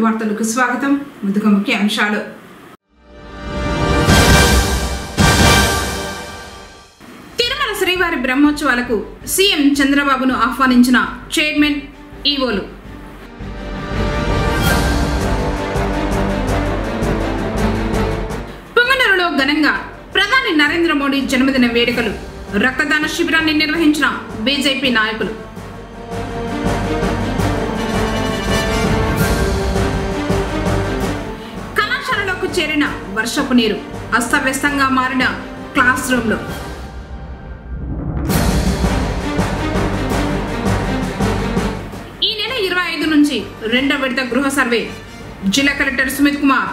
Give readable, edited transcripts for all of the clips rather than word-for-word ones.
వార్తలకు స్వాగతం. ముందుగా ముఖ్య అంశాలు. తిరుమల శ్రీవారి బ్రహ్మోత్సవాలకు సీఎం చంద్రబాబును ఆహ్వానించిన చైర్మన్ ఈవోలు. పుంగనూరులో ఘనంగా ప్రధాని నరేంద్ర మోడీ జన్మదిన వేడుకలు. రక్తదాన శిబిరాన్ని నిర్వహించిన బీజేపీ నాయకులు. కళాశాలలోకి చేరిన వర్షపు నీరు. అస్తవ్యస్తంగా మారిన క్లాస్ రూమ్లో. ఈ నెల 25 నుంచి రెండో విడత గృహ సర్వే. జిల్లా కలెక్టర్ సుమిత్ కుమార్.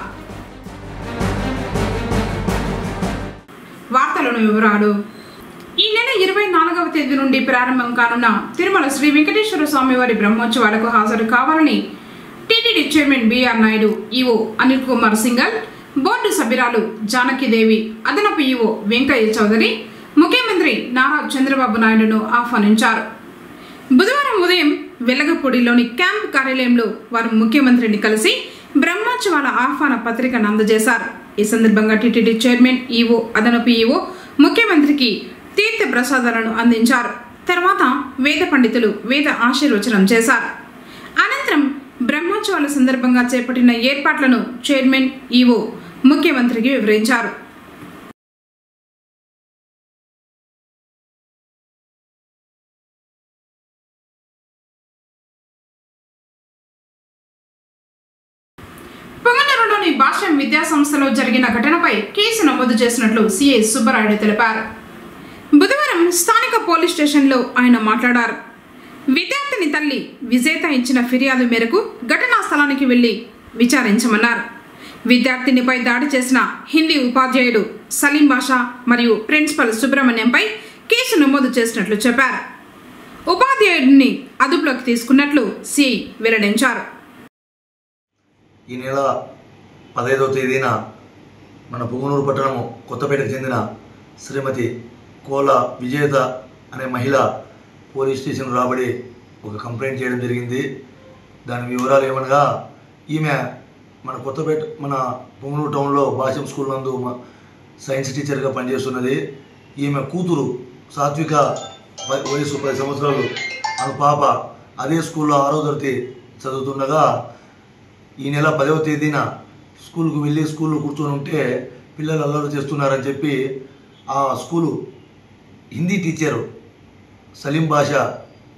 వార్తలను వివరాలు. ఈ నెల 24వ తేదీ నుండి ప్రారంభం కానున్న తిరుమల శ్రీ వెంకటేశ్వర స్వామివారి బ్రహ్మోత్సవాలకు హాజరు కావాలని TTD chairman BR Naidu, EO Anil Kumar Singhal, board సభ్యురాలు జానకిదేవి, అదనపు ఈవో వెంకయ్య చౌదరి ముఖ్యమంత్రి నారా చంద్రబాబు నాయుడును ఆహ్వానించారు. బుధవారం ఉదయం వెల్లగపూడిలోని క్యాంప్ కార్యాలయంలో వారు ముఖ్యమంత్రిని కలిసి బ్రహ్మోత్సవాల ఆహ్వాన పత్రికను అందజేశారు. ఈ సందర్భంగా టీటీడీ చైర్మన్, ఈవో, అదనపు ఈవో ముఖ్యమంత్రికి తీర్థ ప్రసాదాలను అందించారు. తర్వాత వేద పండితులు వేద ఆశీర్వచనం చేశారు. అనంతరం బ్రహ్మోత్సవాల సందర్భంగా చేపట్టిన ఏర్పాట్లను చైర్మన్, ఈవో ముఖ్యమంత్రికి వివరించారు. పొంగనూరులోని భాష్యం విద్యా సంస్థలో జరిగిన ఘటనపై కేసు నమోదు చేసినట్లు సిఐ సుబ్బరాయుడు తెలిపారు. బుధవారం స్థానిక పోలీస్ స్టేషన్లో ఆయన మాట్లాడారు. విద్యార్థిని తల్లి విజేత ఇచ్చిన ఫిర్యాదు మేరకు ఘటనా స్థలానికి వెళ్లి విచారించమన్నారు. విద్యార్థినిపై దాడి చేసిన హిందీ ఉపాధ్యాయుడు సలీం బాషా మరియు ప్రిన్సిపల్ సుబ్రహ్మణ్యంపై కేసు నమోదు చేసినట్లు చెప్పారు. ఉపాధ్యాయుడిని అదుపులోకి తీసుకున్నట్లు సిఐ వెల్లడించారు. ఈ నెల 15వ తేదీన మన పుంగనూరు పట్టణము కొత్తపేటకు చెందిన శ్రీమతి కోల విజేత అనే మహిళ పోలీస్ స్టేషన్ రాబడి ఒక కంప్లైంట్ చేయడం జరిగింది. దాని వివరాలు ఏమనగా, ఈమె మన కొత్తపేట మన పుంగనూరు టౌన్లో భాష్యం స్కూల్ నందు సైన్స్ టీచర్గా పనిచేస్తున్నది. ఈమె కూతురు సాత్విక వయసు 10 సంవత్సరాలు. ఆ పాప అదే స్కూల్లో 6వ తరగతి చదువుతుండగా ఈ నెల 10వ తేదీన స్కూల్కు వెళ్ళి స్కూల్లో కూర్చొని ఉంటే పిల్లలు అల్లరి చేస్తున్నారని చెప్పి ఆ స్కూలు హిందీ టీచరు సలీం బాషా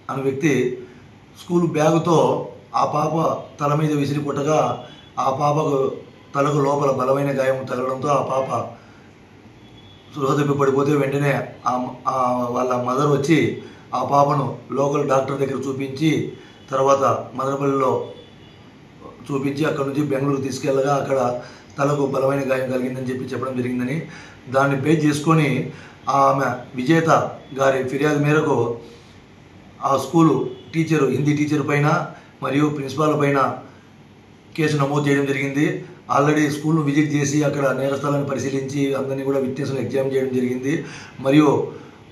అనే వ్యక్తి స్కూల్ బ్యాగుతో ఆ పాప తల మీద విసిరి కొట్టగా ఆ పాపకు తలకు లోపల బలమైన గాయం తగలడంతో ఆ పాప స్పృహ తప్పి పడిపోతే వెంటనే వాళ్ళ మదర్ వచ్చి ఆ పాపను లోకల్ డాక్టర్ దగ్గర చూపించి తర్వాత మదనపల్లిలో చూపించి అక్కడ నుంచి బెంగళూరు తీసుకెళ్ళగా అక్కడ తలకు బలమైన గాయం కలిగిందని చెప్పి చెప్పడం జరిగిందని, దాన్ని బేస్ చేసుకొని ఆమె విజేత గారి ఫిర్యాదు మేరకు ఆ స్కూలు టీచరు హిందీ టీచర్ పైన మరియు ప్రిన్సిపాల్ పైన కేసు నమోదు చేయడం జరిగింది. ఆల్రెడీ స్కూల్ను విజిట్ చేసి అక్కడ నేరస్థలాన్ని పరిశీలించి అందరినీ కూడా విట్నెస్ను ఎగ్జామ్ చేయడం జరిగింది. మరియు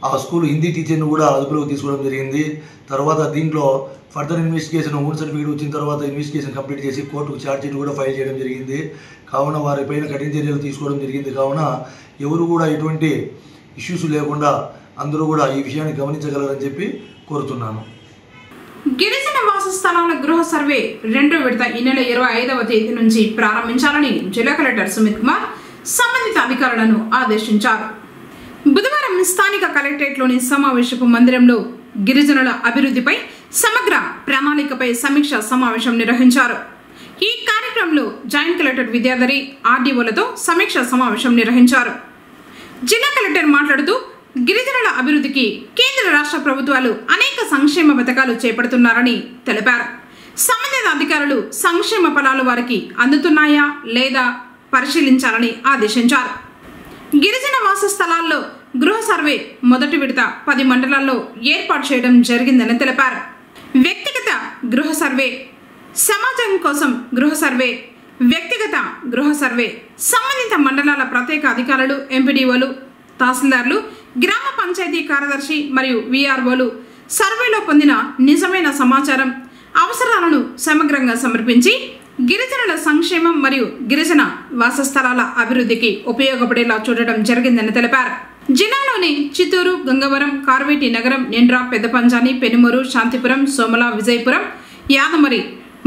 ఆ స్కూల్ హిందీ టీచర్ను కూడా అదుపులోకి తీసుకోవడం జరిగింది. తర్వాత దీంట్లో ఫర్దర్ ఇన్వెస్టిగేషన్ ఓన్ సర్టిఫికేట్ వచ్చిన తర్వాత ఇన్వెస్టిగేషన్ కంప్లీట్ చేసి కోర్టుకు ఛార్జ్ షీట్ కూడా ఫైల్ చేయడం జరిగింది. కావున వారిపైన కఠిన చర్యలు తీసుకోవడం జరిగింది. కావున ఎవరు కూడా ఎటువంటి ఇష్యూస్ లేకుండా అందరూ కూడా ఈ విషయాన్ని గమనించగలరని చెప్పి కోరుతున్నాను. గిరిజన వాస స్థలాల గృహ సర్వే రెండో విడత ఈ నెల 25వ తేదీ నుంచి ప్రారంభించాలని జిల్లా కలెక్టర్ సుమిత్ కుమార్ సంబంధిత అధికారులను ఆదేశించారు. బుధవారం స్థానిక కలెక్టరేట్లోని సమావేశపు మందిరంలో గిరిజనుల అభివృద్ధిపై సమగ్ర ప్రణాళికపై సమీక్ష సమావేశం నిర్వహించారు. ఈ కార్యక్రమంలో జాయింట్ కలెక్టర్ విద్యాధరి ఆర్డీఓలతో సమీక్ష సమావేశం నిర్వహించారు. జిల్లా కలెక్టర్ మాట్లాడుతూ గిరిజనుల అభివృద్ధికి కేంద్ర రాష్ట్ర ప్రభుత్వాలు అనేక సంక్షేమ పథకాలు చేపడుతున్నారని తెలిపారు. సంబంధిత అధికారులు సంక్షేమ ఫలాలు వారికి అందుతున్నాయా లేదా పరిశీలించాలని ఆదేశించారు. గిరిజన వాస స్థలాల్లో గృహ సర్వే మొదటి విడత 10 మండలాల్లో ఏర్పాటు చేయడం జరిగిందని తెలిపారు. వ్యక్తిగత గృహ సర్వే, సమాజం కోసం గృహ సర్వే, వ్యక్తిగత గృహ సర్వే, సంబంధిత మండలాల ప్రత్యేక అధికారులు, ఎంపీడీఓలు, తహసీల్దార్లు, గ్రామ పంచాయతీ కార్యదర్శి మరియు వీఆర్ఓలు సర్వేలో పొందిన నిజమైన సమాచారం, అవసరాలను సమగ్రంగా సమర్పించి గిరిజనుల సంక్షేమం మరియు గిరిజన వాసస్థలాల అభివృద్ధికి ఉపయోగపడేలా చూడటం జరిగిందని తెలిపారు. జిల్లాలోని చిత్తూరు, గంగవరం, కార్వేటి నగరం, నిండ్ర, పెద్దపంజాని, పెనుమూరు, శాంతిపురం, సోమల, విజయపురం, యాదమరి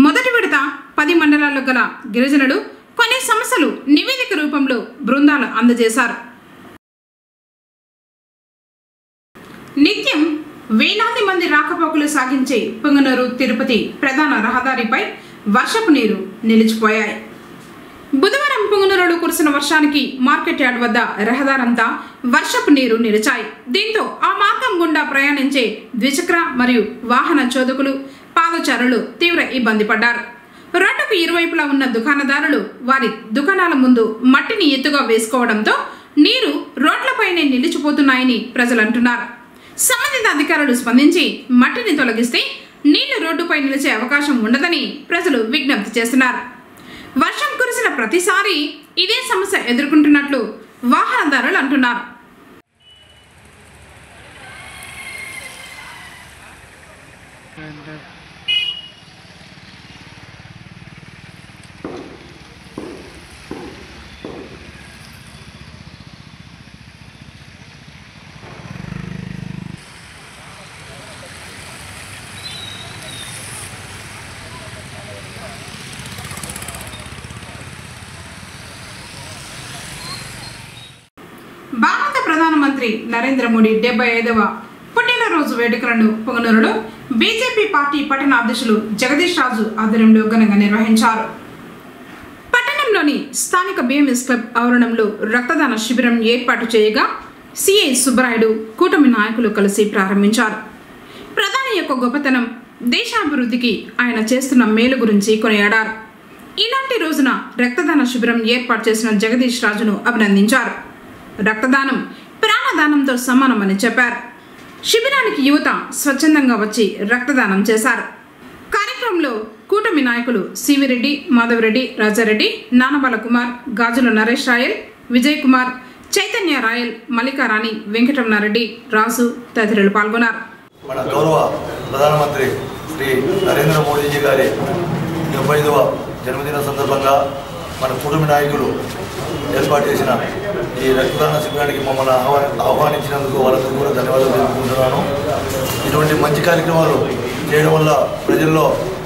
మొదటి విడత 10 మండలాల్లో గల గిరిజనులు కొన్ని సమస్యలు నివేదిక రూపంలో బృందాలు అందజేశారు. నిత్యం వేలాది మంది రాకపోకలు సాగించే పుంగనూరు తిరుపతి ప్రధాన రహదారిపై వర్షపు నీరు నిలిచిపోయాయి. బుధవారం పుంగనూరులో కురిసిన వర్షానికి మార్కెట్ యార్డ్ వద్ద రహదారంతా వర్షపు నీరు నిలిచాయి. దీంతో ఆ మార్గం గుండా ప్రయాణించే ద్విచక్ర మరియు వాహన చోదకులు, పాదచారులు తీవ్ర ఇబ్బంది పడ్డారు. రోడ్డుకు ఇరువైపులా ఉన్న దుకాణదారులు వారి దుకాణాల ముందు మట్టిని ఎత్తుగా వేసుకోవడంతో నీరు రోడ్లపైనే నిలిచిపోతున్నాయని ప్రజలు అంటున్నారు. సంబంధిత అధికారులు స్పందించి మట్టిని తొలగిస్తే నీళ్లు రోడ్డుపై నిలిచే అవకాశం ఉండదని ప్రజలు విజ్ఞప్తి చేస్తున్నారు. వర్షం కురిసిన ప్రతిసారి ఇదే సమస్య ఎదుర్కొంటున్నట్లు వాహనదారులు అంటున్నారు. భారత ప్రధానమంత్రి నరేంద్ర మోడీ 75వ పుట్టినరోజు వేడుకలను పుంగనూరులో బీజేపీ పార్టీ పట్టణ అధ్యక్షులు జగదీష్ రాజు ఆధ్వర్యంలో ఘనంగా నిర్వహించారు. పట్టణంలోని స్థానిక బిఎంఎస్ క్లబ్ ఆవరణంలో రక్తదాన శిబిరం ఏర్పాటు చేయగా సిఐ సుబ్బరాయుడు, కూటమి నాయకులు కలిసి ప్రారంభించారు. ప్రధాని యొక్క గొప్పతనం, దేశాభివృద్ధికి ఆయన చేస్తున్న మేలు గురించి కొనియాడారు. ఇలాంటి రోజున రక్తదాన శిబిరం ఏర్పాటు చేసిన జగదీష్ రాజును అభినందించారు. రక్తదానం ప్రాణదానంతో సమానమని చెప్పారు. శిబిరానికి యువత స్వచ్ఛందంగా వచ్చి రక్తదానం చేశారు. కార్యక్రమంలో కూటమి నాయకులు సివిరెడ్డి, మాధవరెడ్డి, రాజారెడ్డి, నానబాల కుమార్, గాజుల నరేష్ రాయల్, విజయ్ కుమార్, చైతన్య రాయల్, మల్లికారాణి, వెంకటరమణారెడ్డి, రాజు తదితరులు పాల్గొన్నారు. మన గౌరవ ప్రధానమంత్రి శ్రీ నరేంద్ర మోడీజీ గారి 75వ జన్మదిన సందర్భంగా మన కూటమి నాయకులు ఏర్పాటు చేసిన ఈ రక్తదాన శిబిరానికి మమ్మల్ని ఆహ్వానించినందుకు వాళ్ళందరూ కూడా ధన్యవాదాలు తెలుపుకుంటున్నాను. ఇటువంటి మంచి కార్యక్రమాలు చేయడం వల్ల ప్రజల్లో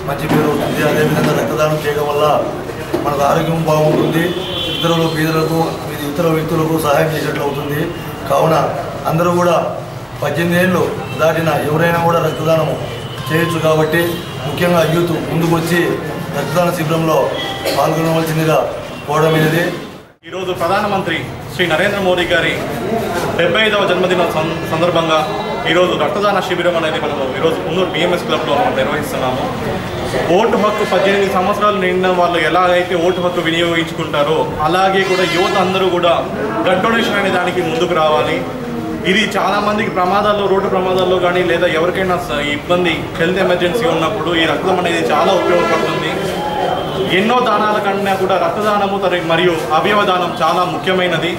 మంచి పేరు ఉంటుంది. అదేవిధంగా రక్తదానం చేయడం వల్ల మనకు ఆరోగ్యం బాగుంటుంది, ఇతరులు పేదలకు ఇతర వ్యక్తులకు సహాయం చేసేట్లు అవుతుంది. కావున అందరూ కూడా 18 ఏళ్ళు దాటిన ఎవరైనా కూడా రక్తదానం చేయొచ్చు. కాబట్టి ముఖ్యంగా యూత్ ముందుకు వచ్చి రక్తదాన శిబిరంలో పాల్గొనవలసిందిగా కోరడమైనది. ఈరోజు ప్రధానమంత్రి శ్రీ నరేంద్ర మోడీ గారి 75వ జన్మదిన సందర్భంగా ఈరోజు రక్తదాన శిబిరం అనేది మనము ఈరోజు పుంగనూరు బిఎంఎస్ క్లబ్లో మనం నిర్వహిస్తున్నాము. ఓటు హక్కు 18 సంవత్సరాలు నిండిన వాళ్ళు ఎలాగైతే ఓటు హక్కు వినియోగించుకుంటారో అలాగే కూడా యువత అందరూ కూడా బ్లడ్ డొనేషన్ అనే దానికి ముందుకు రావాలి. ఇది చాలామందికి ప్రమాదాల్లో, రోడ్డు ప్రమాదాల్లో కానీ లేదా ఎవరికైనా ఇబ్బంది, హెల్త్ ఎమర్జెన్సీ ఉన్నప్పుడు ఈ రక్తం అనేది చాలా ఉపయోగపడుతుంది. ఎన్నో దానాల కన్నా కూడా రక్తదానము మరియు అవయవదానం చాలా ముఖ్యమైనది.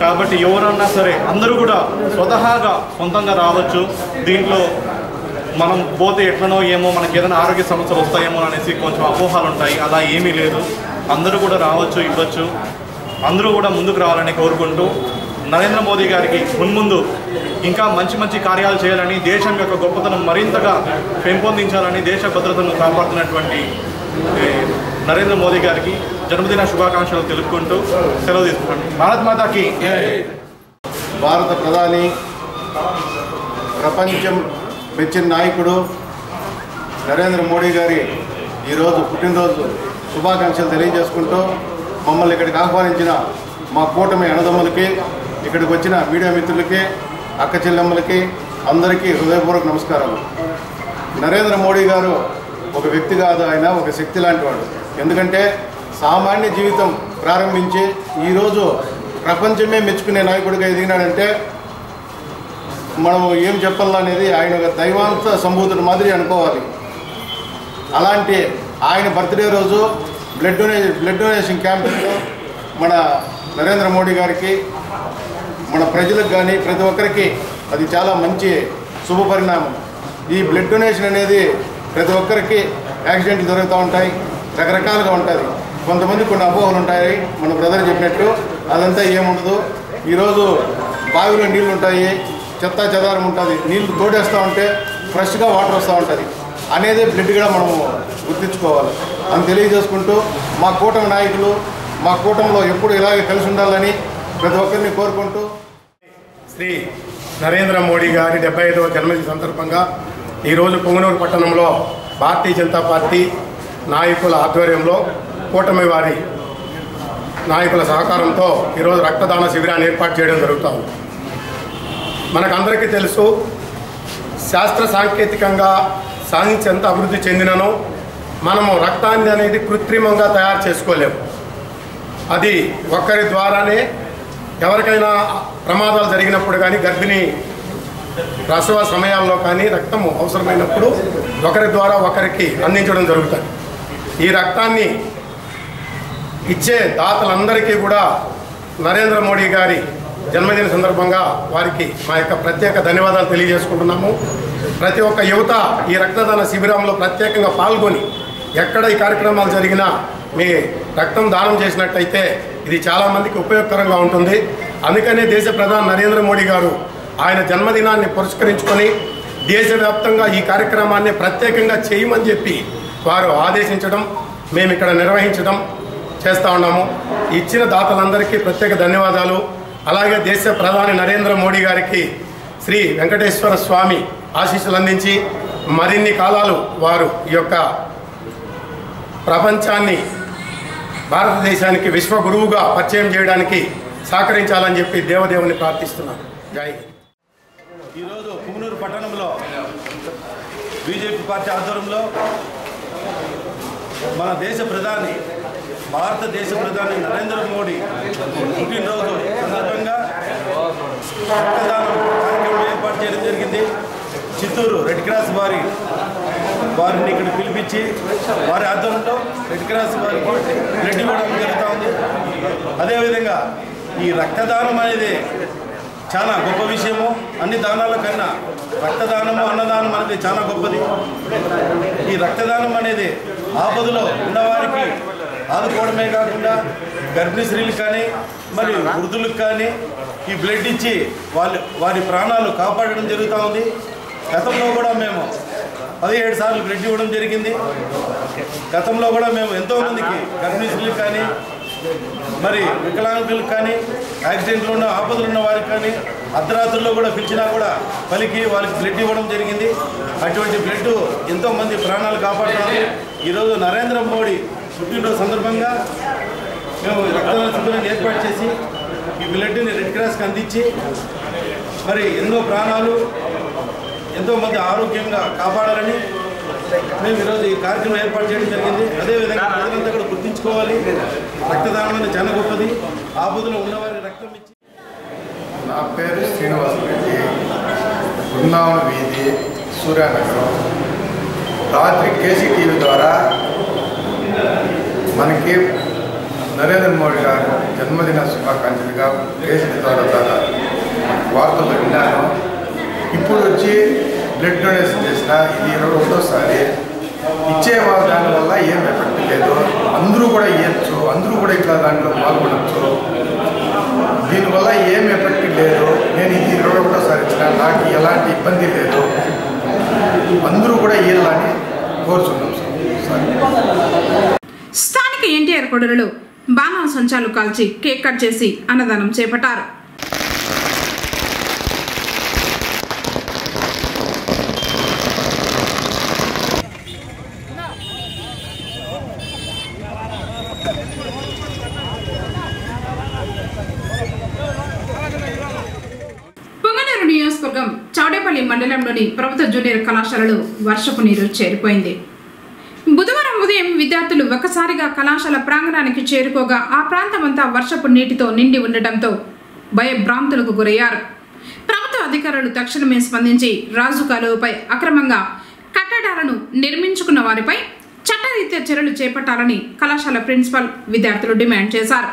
కాబట్టి ఎవరన్నా సరే అందరూ కూడా స్వతహాగా సొంతంగా రావచ్చు. దీంట్లో మనం పోతే ఎట్లనో ఏమో మనకి ఏదైనా ఆరోగ్య సమస్యలు వస్తాయేమో అనేసి కొంచెం అపోహాలు ఉంటాయి. అలా ఏమీ లేదు, అందరూ కూడా రావచ్చు, ఇవ్వచ్చు. అందరూ కూడా ముందుకు రావాలని కోరుకుంటూ నరేంద్ర మోదీ గారికి మున్ముందు ఇంకా మంచి మంచి కార్యాలు చేయాలని, దేశం యొక్క గొప్పతనం మరింతగా పెంపొందించాలని, దేశ భద్రతను కాపాడుతున్నటువంటి నరేంద్ర మోదీ గారికి జన్మదిన శుభాకాంక్షలు తెలుపుకుంటూ సెలవు తీసుకుంటాను. భారత్ మాతాకి. భారత ప్రధాని, ప్రపంచం మెచ్చిన నాయకుడు నరేంద్ర మోడీ గారి ఈరోజు పుట్టినరోజు శుభాకాంక్షలు తెలియజేసుకుంటూ మమ్మల్ని ఇక్కడికి ఆహ్వానించిన మా కూటమి అన్నదమ్ములకి, ఇక్కడికి వచ్చిన మీడియా మిత్రులకి, అక్క చెల్లెమ్మలకి అందరికీ హృదయపూర్వక నమస్కారాలు. నరేంద్ర మోడీ గారు ఒక వ్యక్తి కాదు, ఆయన ఒక శక్తి లాంటి వాడు. ఎందుకంటే సామాన్య జీవితం ప్రారంభించి ఈరోజు ప్రపంచమే మెచ్చుకునే నాయకుడిగా ఎదిగినాడంటే మనం ఏం చెప్పాలనేది ఆయన ఒక దైవాంత సంభూతుడు మాదిరి అనుకోవాలి. అలాంటి ఆయన బర్త్డే రోజు బ్లడ్ డొనేషన్ క్యాంపెయిన్లో మన నరేంద్ర మోడీ గారికి, మన ప్రజలకు కానీ ప్రతి ఒక్కరికి అది చాలా మంచి శుభ పరిణామం. ఈ బ్లడ్ డొనేషన్ అనేది ప్రతి ఒక్కరికి యాక్సిడెంట్లు జరుగుతూ ఉంటాయి. రకరకాలుగా ఉంటుంది. కొంతమంది కొన్ని అపోహలు ఉంటాయి. మన బ్రదర్ చెప్పినట్టు అదంతా ఏముండదు. ఈరోజు బావిలో నీళ్ళు ఉంటాయి, చెత్త చెదారం ఉంటుంది, నీళ్లు తోడేస్తూ ఉంటే ఫ్రెష్గా వాటర్ వస్తూ ఉంటుంది అనేది బ్లడ్గా మనము గుర్తించుకోవాలి అని తెలియజేసుకుంటూ, మా కూటమి నాయకులు మా కూటమిలో ఎప్పుడు ఇలాగే కలిసి ఉండాలని ప్రతి ఒక్కరిని కోరుకుంటూ, శ్రీ నరేంద్ర మోడీ గారి 75వ జన్మదిన సందర్భంగా ఈరోజు పొంగనూరు పట్టణంలో భారతీయ జనతా పార్టీ నాయకుల ఆధ్వర్యంలో కూటమి వారి నాయకుల సహకారంతో ఈరోజు రక్తదాన శిబిరాన్ని ఏర్పాటు చేయడం జరుగుతుంది. మనకందరికీ తెలుసు, శాస్త్ర సాంకేతికంగా సైన్స్ ఎంత అభివృద్ధి చెందిననో మనము రక్తాన్ని అనేది కృత్రిమంగా తయారు చేసుకోలేము. అది ఒక్కరి ద్వారానే ఎవరికైనా ప్రమాదాలు జరిగినప్పుడు కానీ, గర్భిణీ ప్రసవ సమయాల్లో కానీ రక్తము అవసరమైనప్పుడు ఒకరి ద్వారా ఒకరికి అందించడం జరుగుతుంది. ఈ రక్తాన్ని ఇచ్చే దాతలందరికీ కూడా నరేంద్ర మోడీ గారి జన్మదిన సందర్భంగా వారికి మా యొక్క ప్రత్యేక ధన్యవాదాలు తెలియజేసుకుంటున్నాము. ప్రతి ఒక్క యువత ఈ రక్తదాన శిబిరంలో ప్రత్యేకంగా పాల్గొని ఎక్కడ ఈ కార్యక్రమాలు జరిగినా మీ రక్తం దానం చేసినట్టయితే ఇది చాలామందికి ఉపయోగకరంగా ఉంటుంది. అందుకనే దేశ ప్రధాని నరేంద్ర మోడీ గారు ఆయన జన్మదినాన్ని పురస్కరించుకొని దేశవ్యాప్తంగా ఈ కార్యక్రమాన్ని ప్రత్యేకంగా చేయమని చెప్పి వారు ఆదేశించడం, మేము ఇక్కడ నిర్వహించడం చేస్తూ ఉన్నాము. ఇచ్చిన దాతలందరికీ ప్రత్యేక ధన్యవాదాలు. అలాగే దేశ ప్రధాని నరేంద్ర మోడీ గారికి శ్రీ వెంకటేశ్వర స్వామి ఆశీస్సులు అందించి మరిన్ని కాలాలు వారు ఈ యొక్క ప్రపంచాన్ని భారతదేశానికి విశ్వగురువుగా పరిచయం చేయడానికి సహకరించాలని చెప్పి దేవదేవుని ప్రార్థిస్తున్నాను. జై హింద్. ఈరోజు పొంగనూరు పట్టణంలో బీజేపీ పార్టీ ఆధ్వర్యంలో మన దేశ ప్రధాని భారతదేశ ప్రధాని నరేంద్ర మోడీ పుట్టినరోజు సందర్భంగా రక్తదానం కార్యక్రమం ఏర్పాటు చేయడం జరిగింది. చిత్తూరు రెడ్ క్రాస్ వారిని ఇక్కడ పిలిపించి వారి ఆధ్వర్యంలో రెడ్ క్రాస్ వారికి బ్లడ్ ఇవ్వడం జరుగుతూ ఉంది. అదేవిధంగా ఈ రక్తదానం అనేది చాలా గొప్ప విషయము. అన్ని దానాల కన్నా రక్తదానము, అన్నదానం అనేది చాలా గొప్పది. ఈ రక్తదానం అనేది ఆపదలో ఉన్నవారికి ఆదుకోవడమే కాకుండా గర్భిణీ స్త్రీలకు కానీ మరి వృద్ధులకు కానీ ఈ బ్లడ్ ఇచ్చి వారి ప్రాణాలు కాపాడడం జరుగుతూ ఉంది. గతంలో కూడా మేము 17 సార్లు బ్లడ్ ఇవ్వడం జరిగింది. గతంలో కూడా మేము ఎంతోమందికి గర్భిణీ స్త్రీలకు కానీ మరి వికలాంగులకు కానీ యాక్సిడెంట్లు ఉన్న ఆపదలు ఉన్న వారికి కానీ అర్ధరాత్రుల్లో కూడా పిలిచినా కూడా పలికి వాళ్ళకి బ్లడ్ ఇవ్వడం జరిగింది. అటువంటి బ్లడ్ ఎంతోమంది ప్రాణాలు కాపాడుతున్నారు. ఈరోజు నరేంద్ర మోడీ పుట్టినరోజు సందర్భంగా మేము రక్తదాన శిబిరాన్ని ఏర్పాటు చేసి ఈ బ్లడ్ని రెడ్ క్రాస్కి అందించి మరి ఎన్నో ప్రాణాలు ఎంతోమంది ఆరోగ్యంగా కాపాడాలని మేము ఈరోజు ఈ కార్యక్రమం ఏర్పాటు చేయడం జరిగింది. అదేవిధంగా ప్రజలంతా కూడా గుర్తించుకోవాలి, రక్తదానం అనేది చాలా గొప్పది. ఆపదలో ఉన్నవారికి రక్తం ఇచ్చి. నా పేరు శ్రీనివాసరెడ్డి, బృందావన వీధి, సూర్యానగరం. రాత్రి కేసీటీవీ ద్వారా మనకి నరేంద్ర మోడీ గారు జన్మదిన శుభాకాంక్షలుగా కేసీటీవీ ద్వారా వార్తలు విన్నాను. ఇప్పుడు వచ్చి బ్లడ్ డొనేషన్ చేసిన ఇది 21వ ఇచ్చే దానివల్ల ఏం ఎఫెక్ట్ లేదు. అందరూ కూడా ఇవ్వచ్చు, అందరూ కూడా ఇట్లా దాంట్లో పాల్గొనవచ్చు. దీనివల్ల ఏం ఎఫెక్ట్ లేదు. నేను ఇది 21వ ఇచ్చిన, నాకు ఎలాంటి ఇబ్బంది లేదు. అందరూ కూడా ఇవ్వాలని కోరుచున్నాం సార్. స్థానిక ఎన్టీఆర్ కొడలలో బాణా సంచాలు కాల్చి కేక్ కట్ చేసి అన్నదానం చేపట్టారు. పొంగనూరు నియోజకవర్గం చౌడేపల్లి మండలంలోని ప్రభుత్వ జూనియర్ కళాశాలలో వర్షపు నీరు చేరిపోయింది. బుధవారం ఉదయం విద్యార్థులు ఒకసారిగా కళాశాల ప్రాంగణానికి చేరుకోగా ఆ ప్రాంతమంతా వర్షపు నీటితో నిండి ఉండటంతో భయభ్రాంతులకు గురయ్యారు. ప్రభుత్వ అధికారులు తక్షణమే స్పందించి రాజు కాలువపై అక్రమంగా కట్టడాలను నిర్మించుకున్న వారిపై చట్టరీత్యా చర్యలు చేపట్టాలని కళాశాల ప్రిన్సిపల్ విద్యార్థులు డిమాండ్ చేశారు.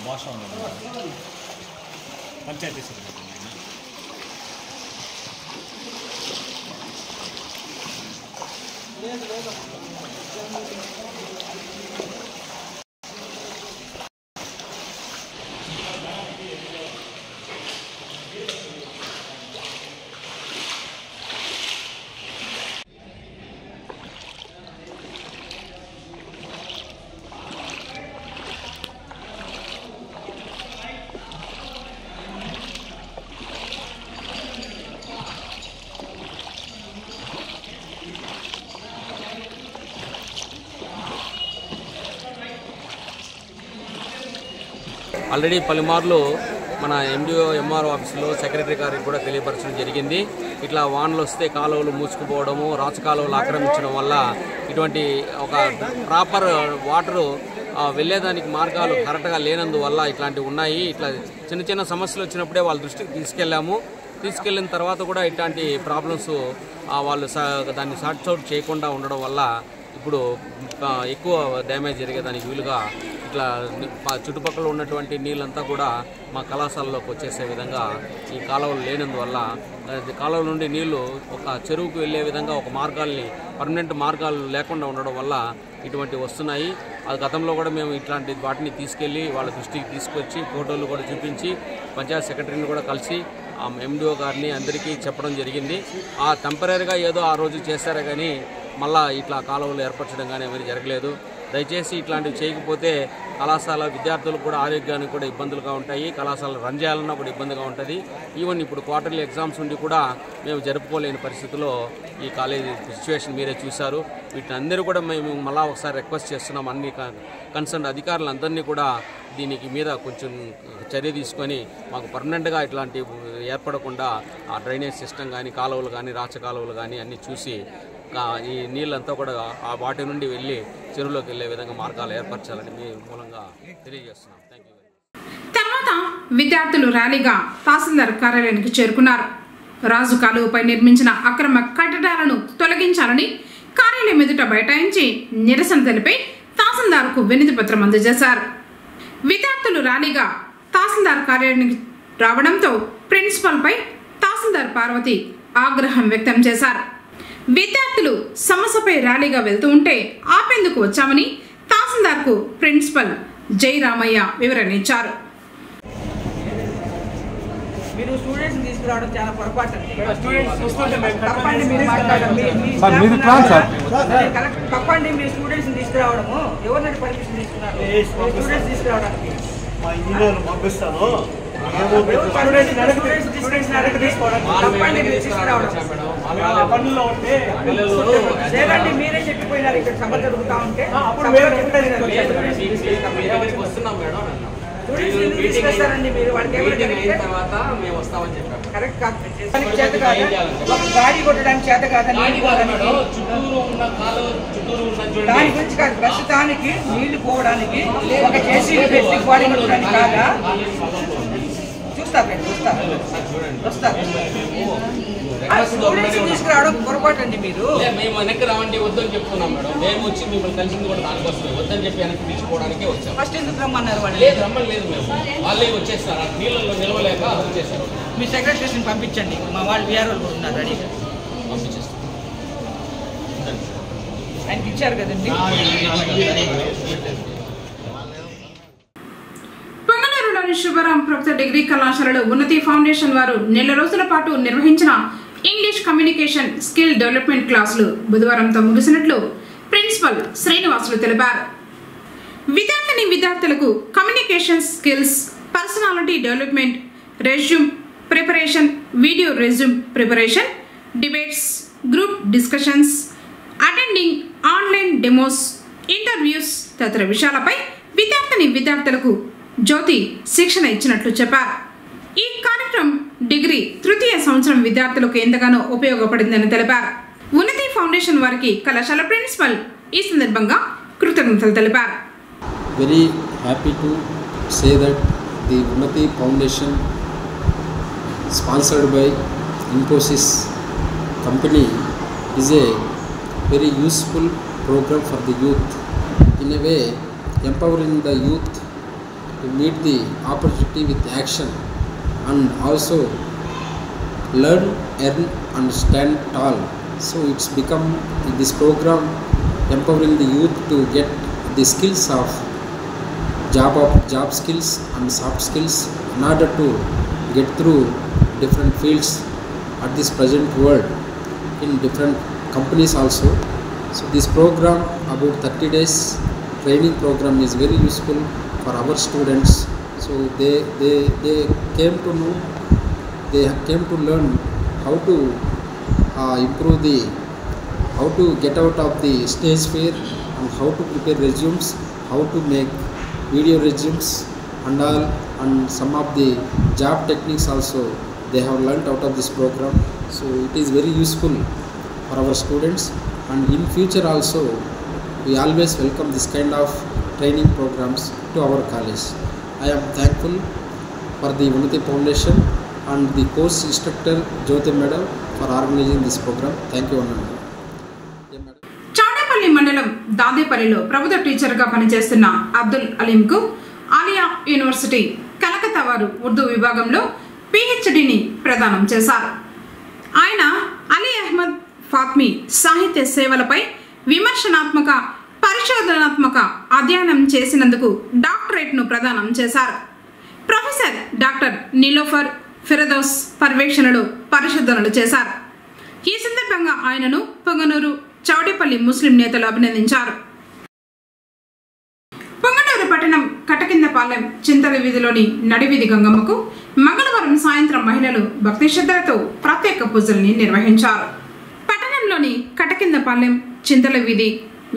భాష పంచాయతీ సెక్రటరీ ఆల్రెడీ పలుమార్లు మన ఎండిఓ ఎంఆర్ఓ ఆఫీసులో సెక్రటరీ గారికి కూడా తెలియపరచడం జరిగింది. ఇట్లా వానలు వస్తే కాలువలు మూసుకుపోవడము, రాచ కాలువలు ఆక్రమించడం వల్ల ఇటువంటి ఒక ప్రాపర్ వాటరు వెళ్ళేదానికి మార్గాలు కరెక్ట్గా లేనందువల్ల ఇట్లాంటివి ఉన్నాయి. ఇట్లా చిన్న చిన్న సమస్యలు వచ్చినప్పుడే వాళ్ళ దృష్టికి తీసుకెళ్ళిన తర్వాత కూడా ఇట్లాంటి ప్రాబ్లమ్స్ వాళ్ళు దాన్ని సార్ట్ అవుట్ చేయకుండా ఉండడం వల్ల ఇప్పుడు ఎక్కువ డ్యామేజ్ జరిగేదానికి వీలుగా ఇట్లా చుట్టుపక్కల ఉన్నటువంటి నీళ్ళంతా కూడా మా కళాశాలలోకి వచ్చేసే విధంగా ఈ కాలువలు లేనందువల్ల కాలువల నుండి నీళ్లు ఒక చెరువుకు వెళ్ళే విధంగా ఒక మార్గాల్ని పర్మనెంట్ మార్గాలు లేకుండా ఉండడం వల్ల ఇటువంటి వస్తున్నాయి. అది గతంలో కూడా మేము ఇట్లాంటి వాటిని తీసుకెళ్ళి వాళ్ళ దృష్టికి తీసుకొచ్చి ఫోటోలు కూడా చూపించి పంచాయత్ సెక్రటరీని కూడా కలిసి ఎండిఓ గారిని అందరికీ చెప్పడం జరిగింది. ఆ టెంపరీగా ఏదో ఆ రోజు చేశారే కానీ మళ్ళీ ఇట్లా కాలువలు ఏర్పరచడం కానీ ఏమీ జరగలేదు. దయచేసి ఇట్లాంటివి చేయకపోతే కళాశాల విద్యార్థులకు కూడా ఆరోగ్యానికి కూడా ఇబ్బందులుగా ఉంటాయి. కళాశాల రన్ చేయాలన్నా కూడా ఇబ్బందిగా ఉంటుంది. ఈవెన్ ఇప్పుడు క్వార్టర్లీ ఎగ్జామ్స్ ఉండి కూడా మేము జరుపుకోలేని పరిస్థితిలో ఈ కాలేజీ సిచ్యువేషన్ మీరే చూశారు. వీటిని అందరూ కూడా మేము మళ్ళీ ఒకసారి రిక్వెస్ట్ చేస్తున్నాం. అన్ని కన్సర్న్ అధికారులందరినీ కూడా దీనికి మీద కొంచెం చర్య తీసుకొని మాకు పర్మనెంట్గా ఇట్లాంటి ఏర్పడకుండా ఆ డ్రైనేజ్ సిస్టమ్ కానీ కాలువలు కానీ రాచ కాలువలు కానీ అన్నీ చూసి ఈ నీళ్ళంతా కూడా ఆ వాటి నుండి వెళ్ళి చెరువులోకి వెళ్ళే విధంగా మార్గాలు ఏర్పరచాలని మీ మూలంగా తెలియజేస్తున్నాం. Thank you. తర్వాత విద్యార్థులు ర్యాలీగా తహసీల్దార్ కార్యాలయానికి చేరుకున్నారు. రాజు కాలువపై నిర్మించిన అక్రమ కట్టడాలను తొలగించాలని కార్యాలయం ఎదుట బైఠాయించి నిరసన తెలిపి తహసీల్దార్కు వినతి పత్రం అందజేశారు. విద్యార్థులు ర్యాలీగా తహసీల్దార్ కార్యాలయానికి రావడంతో ప్రిన్సిపల్పై తహసీల్దార్ పార్వతి ఆగ్రహం వ్యక్తం చేశారు. విద్యార్థులు సమస్యపై ర్యాలీగా వెళ్తూ ఉంటే ఆపేందుకు వచ్చామని తహసీల్దార్కు ప్రిన్సిపల్ జయరామయ్య వివరణ ఇచ్చారు. మీరు స్టూడెంట్స్ తీసుకురావడం చాలా పొరపాటు అండి. తప్పండి. మీరు స్టూడెంట్స్ తీసుకురావడము ఎవరినైనా పర్మిషన్ తీసుకున్నారు? స్టూడెంట్స్ తీసుకురావడానికి లేదండి, మీరే చెప్పిపోయినారు ఇక్కడ సభ జరుగుతా ఉంటే. తీసుకొస్తారండి మీరు, వాళ్ళకి కరెక్ట్ కాదు. చేత కాదా? ఒక గాడి కొట్టడానికి చేత కాదా? నీళ్ళు పోవడానికి దాని గురించి కాదు, ప్రస్తుతానికి నీళ్లు పోవడానికి ఒక జేసీబీ పెట్టి గాడి కొట్టడానికి కాదా? వస్తారు. తీసుకురావడం పొరపాటు అండి. మీరు మేము వెనక్కి రావండి వద్దని చెప్తున్నాం మేడం. మేము వచ్చి మిమ్మల్ని కలిసింది కూడా దానికోసం వద్దని చెప్పి వెనక్కి తీసుకోవడానికే వచ్చాం. ఫస్ట్ ఎందుకు రమ్మన్నారు వాళ్ళు? లేదు రమ్మలేదు, మేము వాళ్ళే వచ్చేస్తారు. నీళ్ళలో నిలవలేక వచ్చేస్తారు. మీ సెక్రటరీని పంపించండి, మా వాళ్ళు వీఆర్ఓలు కూడా ఉన్నారు రెడీగా పంపించేస్తాం. ఆయనకి ఇచ్చారు కదండి. పొంగనూరులోని శుభరాం ప్రభుత్వ డిగ్రీ కళాశాలలో ఉన్నతి ఫౌండేషన్ వారు నెల రోజుల పాటు నిర్వహించిన ఇంగ్లీష్ కమ్యూనికేషన్ స్కిల్ డెవలప్మెంట్ క్లాసులు బుధవారంతో ముగిసినట్లు ప్రిన్సిపల్ శ్రీనివాసులు తెలిపారు. విద్యార్థులకు communication skills, personality development, resume preparation, video resume preparation, debates, group discussions, attending online demos, interviews తదితర విషయాలపై విద్యార్థులకు జ్యోతి శిక్షణ ఇచ్చినట్లు చెప్పారు. ఈ కార్యక్రమం డిగ్రీ తృతీయ సంవత్సరం విద్యార్థులకు ఎంతగానో ఉపయోగపడిందని తెలిపారు. ఉన్నతి ఫౌండేషన్ వారికి కళాశాల ప్రిన్సిపల్ ఈ సందర్భంగా కృతజ్ఞతలు తెలిపారు. Very happy to say that the Unnati Foundation sponsored by Infosys company is a very useful program for the youth. In a way, empowering the youth to meet the opportunity with action and also learn, earn and stand tall. So it's become this program empowering the youth to get the skills of job skills and soft skills in order to get through different fields at this present world in different companies also. So this program, about 30 days training program, is very useful for our students. So they came to know, they came to learn how to improve how to get out of the stage fear and how to prepare resumes, how to make video resumes and all, and some of the job techniques also they have learnt out of this program. So it is very useful for our students, and in future also we always welcome this kind of training programs to our college. I am thankful for the Unnati Foundation and the course instructor Jyoti Madam for organizing this program. Thank you, Anand. చాడేపల్లి మండలం దాదేపల్లిలో ప్రభుత్వ టీచర్గా పనిచేస్తున్న Abdul అలీంకు Alia university Calcutta వారు ఉర్దూ విభాగంలో పిహెచ్డిని ప్రదానం చేశారు. ఆయన అలీ అహ్మద్ ఫాత్మీ సాహిత్య సేవలపై విమర్శనాత్మక పరిశోధనాత్మక అధ్యయనం చేసినందుకు డాక్టరేట్ను ప్రదానం చేశారు. ప్రొఫెసర్ డాక్టర్ నీలోఫర్ ఫిరదౌస్ పర్యవేక్షణలో పరిశోధనలు చేశారు. ఈ సందర్భంగా ఆయనను పొంగనూరు చౌడేపల్లి ముస్లిం నేతలు అభినందించారు. పొంగనూరు పట్టణం కటకిందపాలెం చింతల వీధిలోని నడివీధి గంగమ్మకు మంగళవారం సాయంత్రం మహిళలు భక్తి శ్రద్ధలతో ప్రత్యేక పూజల్ని నిర్వహించారు. పట్టణంలోని కటకిందపాలెం చింతల వీధి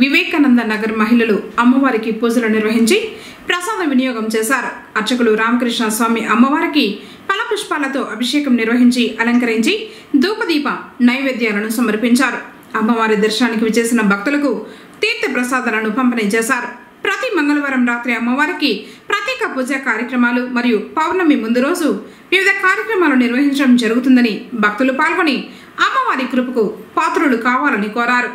వివేకానంద నగర్ మహిళలు అమ్మవారికి పూజలు నిర్వహించి ప్రసాద వినియోగం చేశారు. అర్చకులు రామకృష్ణ స్వామి అమ్మవారికి ఫలపుష్పాలతో అభిషేకం నిర్వహించి అలంకరించి ధూపదీప నైవేద్యాలను సమర్పించారు. అమ్మవారి దర్శనానికి విచ్చేసిన భక్తులకు తీర్థ ప్రసాదాలను పంపిణీ చేశారు. ప్రతి మంగళవారం రాత్రి అమ్మవారికి ప్రత్యేక పూజా కార్యక్రమాలు మరియు పౌర్ణమి ముందు రోజు వివిధ కార్యక్రమాలు నిర్వహించడం జరుగుతుందని భక్తులు పాల్గొని అమ్మవారి కృపకు పాత్రులు కావాలని కోరారు.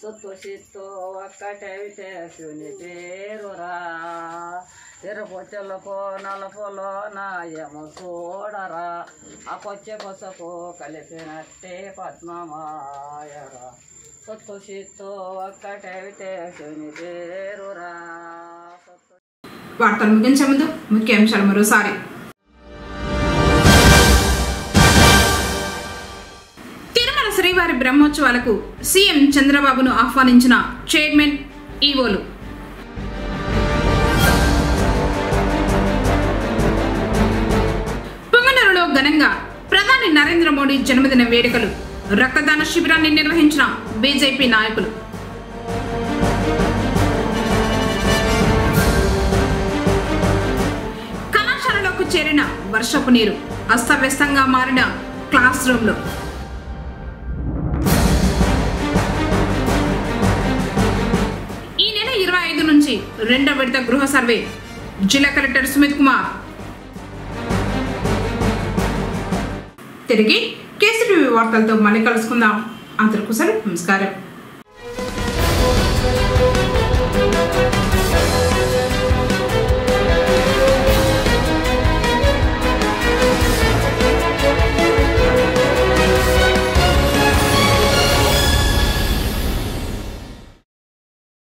సుత్తు ఒక్కటైతే శుని పేరురా తిరుపతిలో నలుపులో నాయము చూడరా ఆ కొచ్చ కొసకు కలిపినట్టే పద్మమాయరా సుత్తు ఒక్కటైతే శుని పేరురా. వార్తలు ముగించే ముందు ముఖ్యాంశాలు మరోసారి. శ్రీవారి బ్రహ్మోత్సవాలకు సీఎం చంద్రబాబును ఆహ్వానించిన చైర్మన్ ఈవోలు. పొంగనూరులో ఘనంగా ప్రధాని నరేంద్ర మోడీ జన్మదిన వేడుకలు, రక్తదాన శిబిరాన్ని నిర్వహించిన బీజేపీ నాయకులు. కళాశాలలోకి చేరిన వర్షపు నీరు, అస్తవ్యస్తంగా మారిన క్లాస్ రూమ్లో. నుంచి రెండో విడత గృహ సర్వే, జిల్లా కలెక్టర్ సుమిత్ కుమార్. తిరిగి కేసీటీవీ వార్తలతో మళ్ళీ కలుసుకుందాం. అందరికీ నమస్కారం.